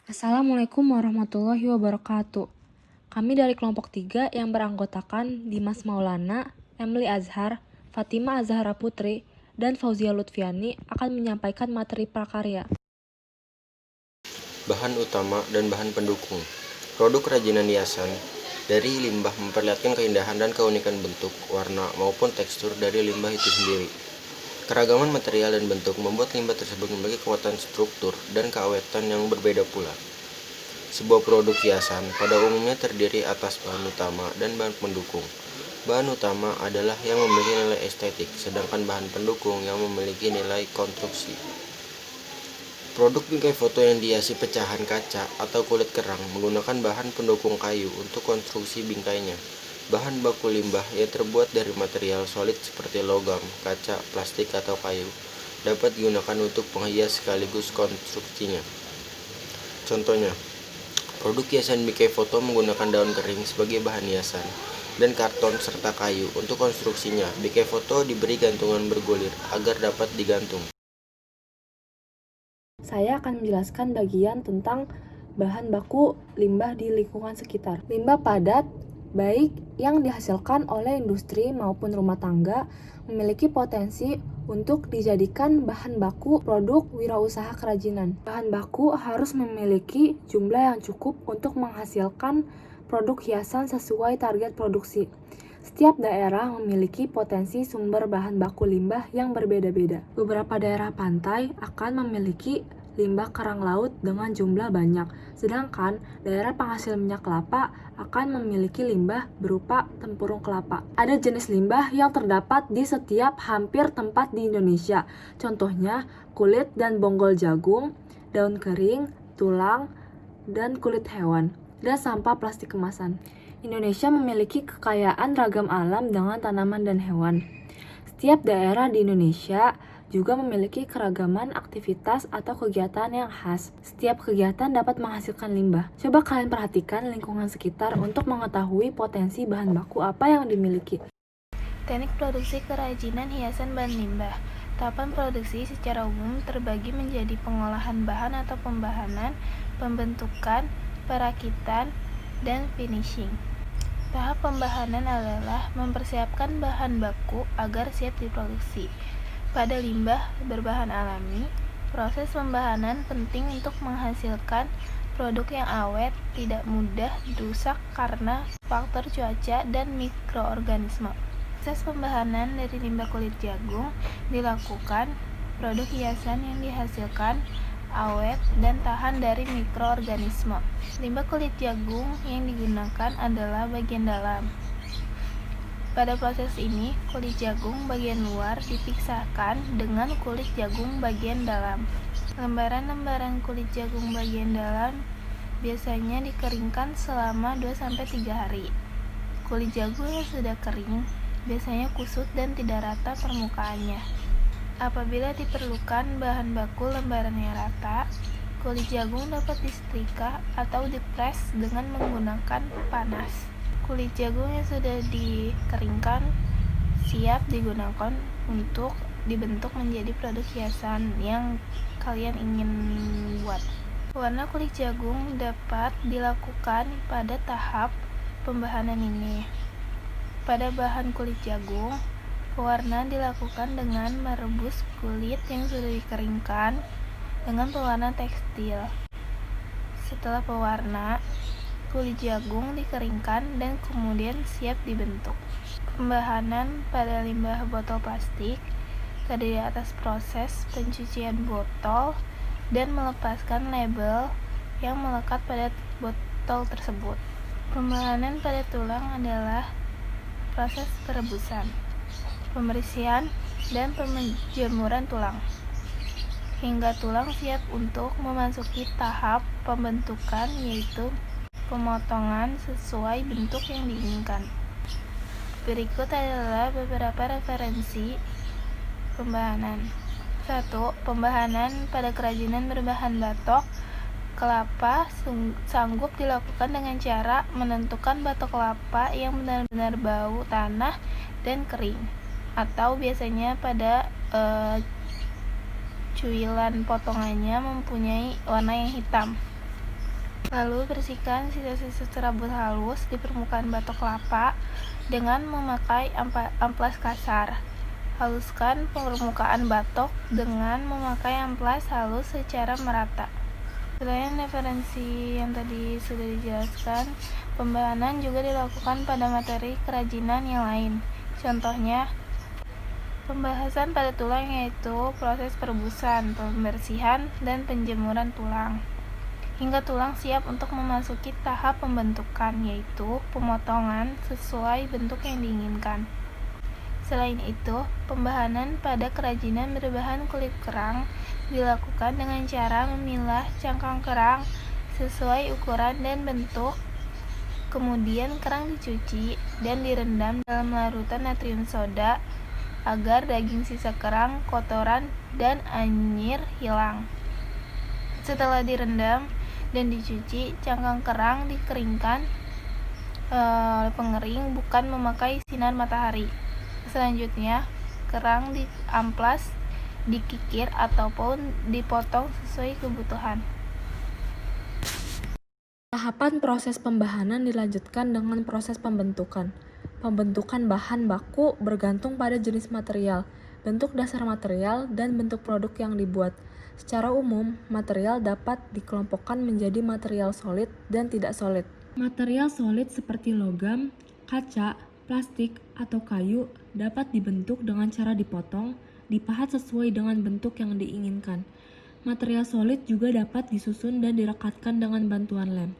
Assalamualaikum warahmatullahi wabarakatuh. Kami dari kelompok 3 yang beranggotakan Dimas Maulana, Emily Azhar, Fatima Azhara Putri, dan Fauzia Lutfiani akan menyampaikan materi prakarya. Bahan utama dan bahan pendukung. Produk kerajinan hiasan dari limbah memperlihatkan keindahan dan keunikan bentuk, warna, maupun tekstur dari limbah itu sendiri. Keragaman material dan bentuk membuat limbah tersebut memiliki kekuatan struktur dan keawetan yang berbeda pula. Sebuah produk hiasan pada umumnya terdiri atas bahan utama dan bahan pendukung. Bahan utama adalah yang memiliki nilai estetik, sedangkan bahan pendukung yang memiliki nilai konstruksi. Produk bingkai foto yang dihiasi pecahan kaca atau kulit kerang menggunakan bahan pendukung kayu untuk konstruksi bingkainya. Bahan baku limbah yang terbuat dari material solid seperti logam, kaca, plastik, atau kayu dapat digunakan untuk penghias sekaligus konstruksinya. Contohnya, produk hiasan bingkai foto menggunakan daun kering sebagai bahan hiasan dan karton serta kayu untuk konstruksinya. Bingkai foto diberi gantungan bergulir agar dapat digantung. Saya akan menjelaskan bagian tentang bahan baku limbah di lingkungan sekitar. Limbah padat, baik yang dihasilkan oleh industri maupun rumah tangga, memiliki potensi untuk dijadikan bahan baku produk wirausaha kerajinan. Bahan baku harus memiliki jumlah yang cukup untuk menghasilkan produk hiasan sesuai target produksi. Setiap daerah memiliki potensi sumber bahan baku limbah yang berbeda-beda. Beberapa daerah pantai akan memiliki limbah kerang laut dengan jumlah banyak, sedangkan daerah penghasil minyak kelapa akan memiliki limbah berupa tempurung kelapa. Ada jenis limbah yang terdapat di setiap hampir tempat di Indonesia, contohnya kulit dan bonggol jagung, daun kering, tulang, dan kulit hewan, dan sampah plastik kemasan. Indonesia memiliki kekayaan ragam alam dengan tanaman dan hewan. Setiap daerah di Indonesia juga memiliki keragaman aktivitas atau kegiatan yang khas. Setiap kegiatan dapat menghasilkan limbah. Coba kalian perhatikan lingkungan sekitar untuk mengetahui potensi bahan baku apa yang dimiliki. Teknik produksi kerajinan hiasan bahan limbah. Tahapan produksi secara umum terbagi menjadi pengolahan bahan atau pembahanan, pembentukan, perakitan, dan finishing. Tahap pembahanan adalah mempersiapkan bahan baku agar siap diproduksi. Pada limbah berbahan alami, proses pembahanan penting untuk menghasilkan produk yang awet, tidak mudah rusak karena faktor cuaca dan mikroorganisme. Proses pembahanan dari limbah kulit jagung dilakukan, produk hiasan yang dihasilkan awet dan tahan dari mikroorganisme. Limbah kulit jagung yang digunakan adalah bagian dalam. Pada proses ini, kulit jagung bagian luar dipisahkan dengan kulit jagung bagian dalam. Lembaran-lembaran kulit jagung bagian dalam biasanya dikeringkan selama 2-3 hari. Kulit jagung yang sudah kering biasanya kusut dan tidak rata permukaannya. Apabila diperlukan bahan baku lembaran yang rata, kulit jagung dapat disetrika atau dipres dengan menggunakan panas. Kulit jagung yang sudah dikeringkan siap digunakan untuk dibentuk menjadi produk hiasan yang kalian ingin buat. Warna kulit jagung dapat dilakukan pada tahap pembahanan ini. Pada bahan kulit jagung, pewarna dilakukan dengan merebus kulit yang sudah dikeringkan dengan pewarna tekstil. Setelah pewarna, kulit jagung dikeringkan dan kemudian siap dibentuk. Pembahanan pada limbah botol plastik terdiri atas proses pencucian botol dan melepaskan label yang melekat pada botol tersebut. Pembahanan pada tulang adalah proses perebusan, pembersihan, dan penjemuran tulang hingga tulang siap untuk memasuki tahap pembentukan, yaitu pemotongan sesuai bentuk yang diinginkan. Berikut adalah beberapa referensi pembahanan. 1. Pembahanan pada kerajinan berbahan batok kelapa sanggup dilakukan dengan cara menentukan batok kelapa yang benar-benar bau tanah dan kering, atau biasanya pada cuilan potongannya mempunyai warna yang hitam. Lalu bersihkan sisa-sisa serabut halus di permukaan batok kelapa dengan memakai amplas kasar. Haluskan permukaan batok dengan memakai amplas halus secara merata. Selain referensi yang tadi sudah dijelaskan, pembahanan juga dilakukan pada materi kerajinan yang lain. Contohnya, pembahasan pada tulang yaitu proses perebusan, pembersihan, dan penjemuran tulang. Hingga tulang siap untuk memasuki tahap pembentukan, yaitu pemotongan sesuai bentuk yang diinginkan. Selain itu, pembahanan pada kerajinan berbahan kulit kerang dilakukan dengan cara memilah cangkang kerang sesuai ukuran dan bentuk. Kemudian kerang dicuci dan direndam dalam larutan natrium soda agar daging sisa kerang, kotoran, dan anyir hilang. Setelah direndam dan dicuci, cangkang kerang dikeringkan oleh pengering, bukan memakai sinar matahari. Selanjutnya, kerang diamplas, dikikir, ataupun dipotong sesuai kebutuhan. Tahapan proses pembahanan dilanjutkan dengan proses pembentukan. Pembentukan bahan baku bergantung pada jenis material, bentuk dasar material, dan bentuk produk yang dibuat. Secara umum, material dapat dikelompokkan menjadi material solid dan tidak solid. Material solid seperti logam, kaca, plastik, atau kayu dapat dibentuk dengan cara dipotong, dipahat sesuai dengan bentuk yang diinginkan. Material solid juga dapat disusun dan direkatkan dengan bantuan lem.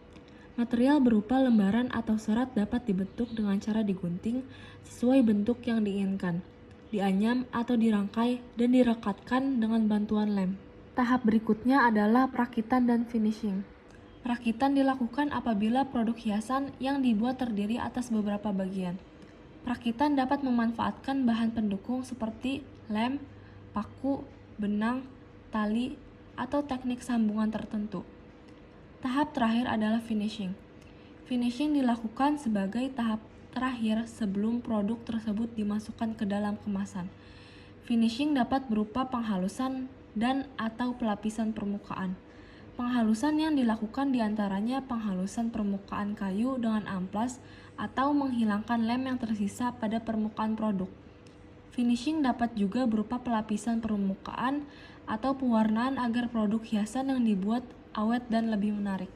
Material berupa lembaran atau serat dapat dibentuk dengan cara digunting sesuai bentuk yang diinginkan, dianyam atau dirangkai, dan direkatkan dengan bantuan lem. Tahap berikutnya adalah perakitan dan finishing. Perakitan dilakukan apabila produk hiasan yang dibuat terdiri atas beberapa bagian. Perakitan dapat memanfaatkan bahan pendukung seperti lem, paku, benang, tali, atau teknik sambungan tertentu. Tahap terakhir adalah finishing. Finishing dilakukan sebagai tahap terakhir sebelum produk tersebut dimasukkan ke dalam kemasan. Finishing dapat berupa penghalusan dan atau pelapisan permukaan. Penghalusan yang dilakukan diantaranya penghalusan permukaan kayu dengan amplas atau menghilangkan lem yang tersisa pada permukaan produk. Finishing dapat juga berupa pelapisan permukaan atau pewarnaan agar produk hiasan yang dibuat awet dan lebih menarik.